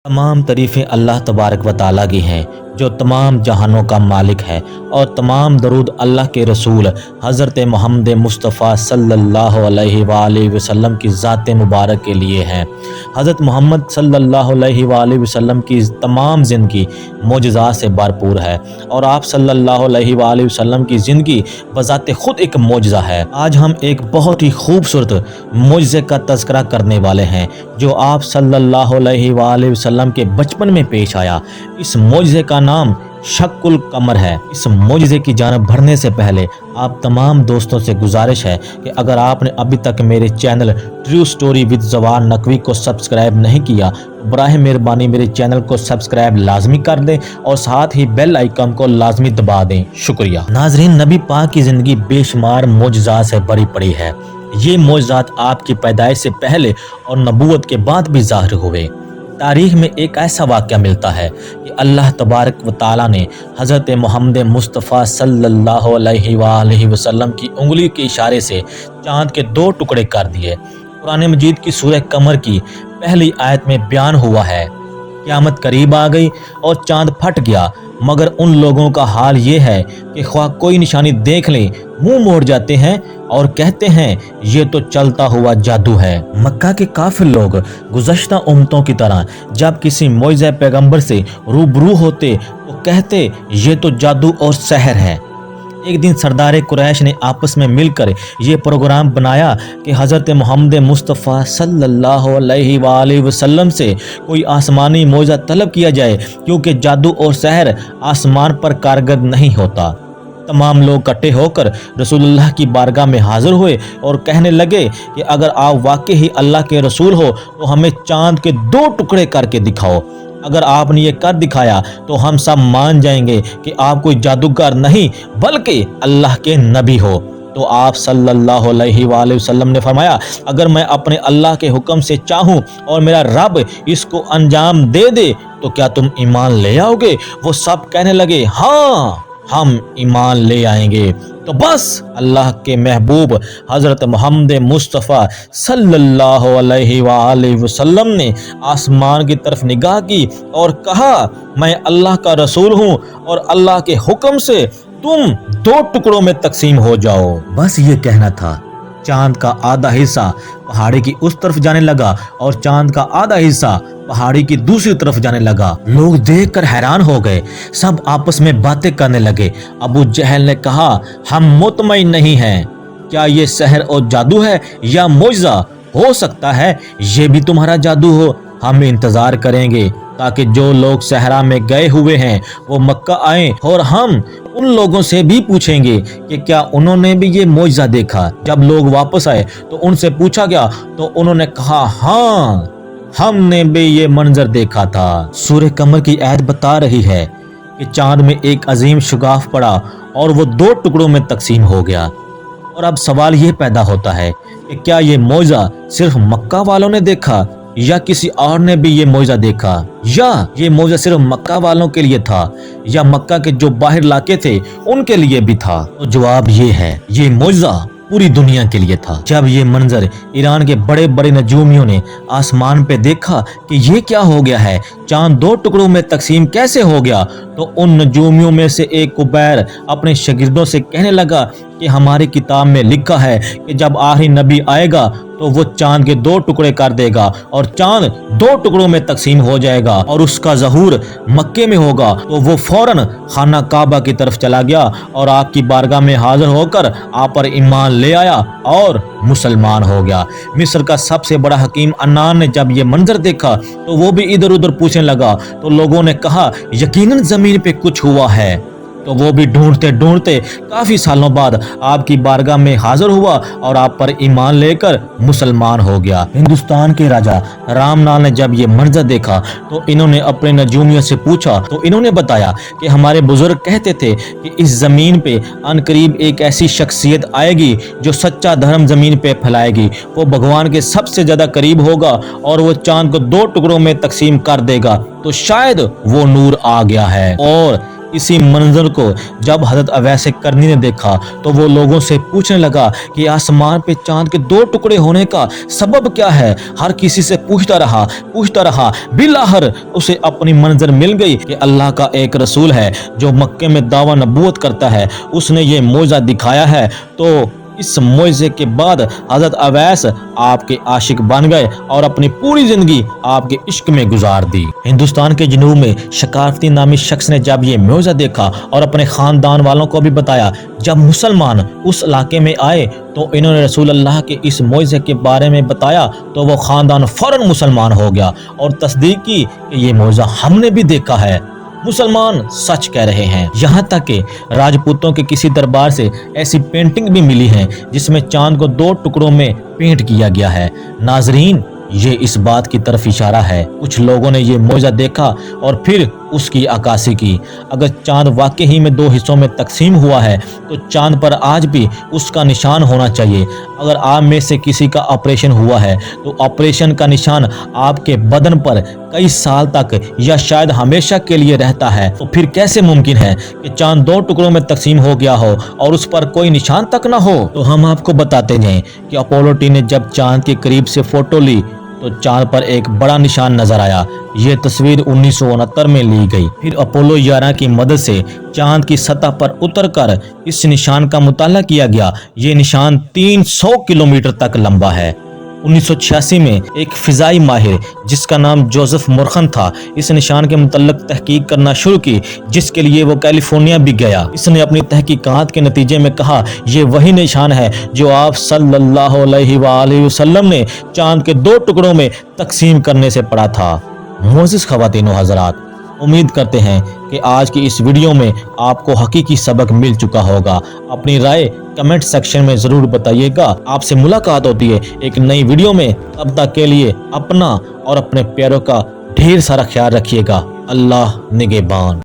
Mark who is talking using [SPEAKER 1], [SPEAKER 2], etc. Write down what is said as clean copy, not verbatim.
[SPEAKER 1] तमाम तारीफ़ें अल्लाह तबारक व ताला की हैं जो तमाम जहानों का मालिक है और तमाम दरूद अल्लाह के रसूल हज़रत मोहम्मद मुस्तफ़ा सल्लल्लाहु अलैहि वसल्लम की ज़ात मुबारक के लिए हैं। हज़रत मोहम्मद सल्लल्लाहु अलैहि वसल्लम की तमाम ज़िंदगी मोजज़ात से भरपूर है और आप सल्लल्लाहु अलैहि वसल्लम की ज़िंदगी बज़ाते ख़ुद एक मोजज़ा है। आज हम एक बहुत ही खूबसूरत मोजज़े का तज़किरा करने वाले हैं जो आप सल्लल्लाहु अलैहि वसल्लम के बचपन में पेश आया। इस मोजज़े का नाम शक्कुल कमर है। इस मोजज़े की जानब बढ़ने से पहले आप तमाम दोस्तों से गुजारिश है कि अगर आपने अभी तक मेरे चैनल ट्रू स्टोरी विद जवान नकवी को सब्सक्राइब नहीं किया तो बराह मेहरबानी मेरे चैनल को सब्सक्राइब लाजमी कर दें और साथ ही बेल आइकन को लाजमी दबा दें। शुक्रिया। नाजरीन, नबी पाक की ज़िंदगी बेशुमार मोजज़ात से भरी पड़ी है। ये मोजज़ात आपकी पैदाइश से पहले और नबूवत के बाद भी ज़ाहिर हुए। तारीख में एक ऐसा वाक़या मिलता है कि अल्लाह तबारक व ताला ने हज़रत मोहम्मद मुस्तफ़ा सल्लल्लाहु अलैहि वसल्लम की उंगली के इशारे से चाँद के दो टुकड़े कर दिए। कुरान मजीद की सूरह कमर की पहली आयत में बयान हुआ है, क़यामत करीब आ गई और चाँद फट गया, मगर उन लोगों का हाल ये है कि ख्वाह कोई निशानी देख लें मुंह मोड़ जाते हैं और कहते हैं ये तो चलता हुआ जादू है। मक्का के काफिर लोग गुज़श्ता उम्मतों की तरह जब किसी मोइज़े पैगंबर से रूबरू होते तो कहते ये तो जादू और सहर है। एक दिन सरदार कुरैश ने आपस में मिलकर ये प्रोग्राम बनाया कि हज़रत मोहम्मद मुस्तफ़ा सल्लल्लाहु अलैहि वसल्लम से कोई आसमानी मोइज़ा तलब किया जाए, क्योंकि जादू और सहर आसमान पर कारगर नहीं होता। तमाम लोग इकट्ठे होकर रसूलुल्लाह की बारगाह में हाज़िर हुए और कहने लगे कि अगर आप वाकई ही अल्लाह के रसूल हो तो हमें चाँद के दो टुकड़े करके दिखाओ। अगर आपने ये कर दिखाया तो हम सब मान जाएंगे कि आप कोई जादूगर नहीं बल्कि अल्लाह के नबी हो। तो आप सल्लल्लाहु अलैहि वसल्लम ने फरमाया, अगर मैं अपने अल्लाह के हुक्म से चाहूँ और मेरा रब इसको अंजाम दे दे तो क्या तुम ईमान ले आओगे? वो सब कहने लगे, हाँ हम ईमान ले आएंगे। तो बस अल्लाह के महबूब हज़रत मोहम्मद मुस्तफ़ा सल्लल्लाहु अलैहि वसल्लम ने आसमान की तरफ निगाह की और कहा, मैं अल्लाह का रसूल हूँ और अल्लाह के हुक्म से तुम दो टुकड़ों में तकसीम हो जाओ। बस ये कहना था। चांद का आधा हिस्सा पहाड़ी की उस तरफ जाने लगा और चांद का आधा हिस्सा पहाड़ी की दूसरी तरफ जाने लगा। लोग देखकर हैरान हो गए, सब आपस में बातें करने लगे। अबू जहल ने कहा, हम मुतमईन नहीं हैं, क्या ये सहर और जादू है या मोइज़ा? हो सकता है ये भी तुम्हारा जादू हो। हम इंतजार करेंगे ताकि जो लोग सहरा में गए हुए हैं वो मक्का आए और हम उन लोगों से भी पूछेंगे कि क्या उन्होंने भी ये मोइज़ा देखा। जब लोग वापस आए तो उनसे पूछा गया तो उन्होंने कहा, हाँ हमने भी ये मंजर देखा था। सूरह कमर की आयत बता रही है कि चांद में एक अजीम शुगाफ पड़ा और वो दो टुकड़ों में तकसीम हो गया। और अब सवाल ये पैदा होता है कि क्या ये मोइज़ा सिर्फ मक्का वालों ने देखा या किसी और ने भी ये मोइज़ा देखा, या ये मोइज़ा सिर्फ मक्का वालों के लिए था या मक्का के जो बाहर इलाके थे उनके लिए भी था? तो जवाब ये है, ये मोइज़ा पूरी दुनिया के लिए था। जब ये मंजर ईरान के बड़े बड़े नजूमियों ने आसमान पे देखा कि ये क्या हो गया है, चांद दो टुकड़ों में तकसीम कैसे हो गया, तो उन नजूमियों में से एक कुबैर अपने शागिर्दों से कहने लगा कि हमारी किताब में लिखा है कि जब आखिरी नबी आएगा तो वो चांद के दो टुकड़े कर देगा और चांद दो टुकड़ों में तकसीम हो जाएगा और उसका ज़हूर मक्के में होगा। तो वो फौरन खाना काबा की तरफ चला गया और आपकी बारगाह में हाजिर होकर आप पर ईमान ले आया और मुसलमान हो गया। मिस्र का सबसे बड़ा हकीम अन्नान ने जब ये मंजर देखा तो वो भी इधर उधर पूछने लगा। तो लोगों ने कहा, यकीनन ज़मीन पे कुछ हुआ है। तो वो भी ढूंढते ढूंढते काफ़ी सालों बाद आपकी बारगाह में हाजिर हुआ और आप पर ईमान लेकर मुसलमान हो गया। हिंदुस्तान के राजा रामलाल ने जब ये मंजर देखा तो इन्होंने अपने नजूमियों से पूछा तो इन्होंने बताया कि हमारे बुजुर्ग कहते थे कि इस ज़मीन पे अनकरीब एक ऐसी शख्सियत आएगी जो सच्चा धर्म ज़मीन पे फैलाएगी। वो भगवान के सबसे ज़्यादा करीब होगा और वो चांद को दो टुकड़ों में तकसीम कर देगा। तो शायद वो नूर आ गया है और इसी मंजर को जब हजरत अवैस करनी ने देखा तो वो लोगों से पूछने लगा कि आसमान पे चांद के 2 टुकड़े होने का सबब क्या है। हर किसी से पूछता रहा। बिलाहर उसे अपनी मंजर मिल गई कि अल्लाह का एक रसूल है जो मक्के में दावा नबूवत करता है, उसने ये मौजा दिखाया है। तो इस मौजे के बाद हजरत अवैस आपके आशिक बन गए और अपनी पूरी जिंदगी आपके इश्क में गुजार दी। हिंदुस्तान के जनूब में शकाफती नामी शख्स ने जब ये मौजा देखा और अपने खानदान वालों को भी बताया, जब मुसलमान उस इलाके में आए तो इन्होंने रसूल अल्लाह के इस मौजे के बारे में बताया तो वो खानदान फौरन मुसलमान हो गया और तस्दीक की कि ये मौजा हमने भी देखा है, मुसलमान सच कह रहे हैं। यहाँ तक कि राजपूतों के किसी दरबार से ऐसी पेंटिंग भी मिली है जिसमें चांद को 2 टुकड़ों में पेंट किया गया है। नाजरीन, ये इस बात की तरफ इशारा है कुछ लोगों ने ये मौजा देखा और फिर उसकी अक्कासी की। अगर चांद वाकई ही में 2 हिस्सों में तकसीम हुआ है तो चांद पर आज भी उसका निशान होना चाहिए। अगर आप में से किसी का ऑपरेशन हुआ है तो ऑपरेशन का निशान आपके बदन पर कई साल तक या शायद हमेशा के लिए रहता है, तो फिर कैसे मुमकिन है कि चांद 2 टुकड़ों में तकसीम हो गया हो और उस पर कोई निशान तक ना हो। तो हम आपको बताते हैं कि अपोलो 10 ने जब चांद के करीब से फोटो ली तो चांद पर एक बड़ा निशान नजर आया। ये तस्वीर 1969 में ली गई। फिर अपोलो 11 की मदद से चांद की सतह पर उतरकर इस निशान का मुताला किया गया। ये निशान 300 किलोमीटर तक लंबा है। 1986 में एक फिजाई माहिर जिसका नाम जोसेफ मुर्खन था, इस निशान के मुतल्लिक तहकीक करना शुरू की, जिसके लिए वो कैलिफोर्निया भी गया। इसने अपनी तहकीकात के नतीजे में कहा, ये वही निशान है जो आप सल्लल्लाहु अलैहि वसल्लम ने चांद के 2 टुकड़ों में तकसीम करने से पढ़ा था। मोअज़्ज़िज़ ख़वातीन व हज़रात, उम्मीद करते हैं कि आज की इस वीडियो में आपको हकीकी सबक मिल चुका होगा। अपनी राय कमेंट सेक्शन में ज़रूर बताइएगा। आपसे मुलाकात होती है एक नई वीडियो में। तब तक के लिए अपना और अपने प्यारों का ढेर सारा ख्याल रखिएगा। अल्लाह निगहबान।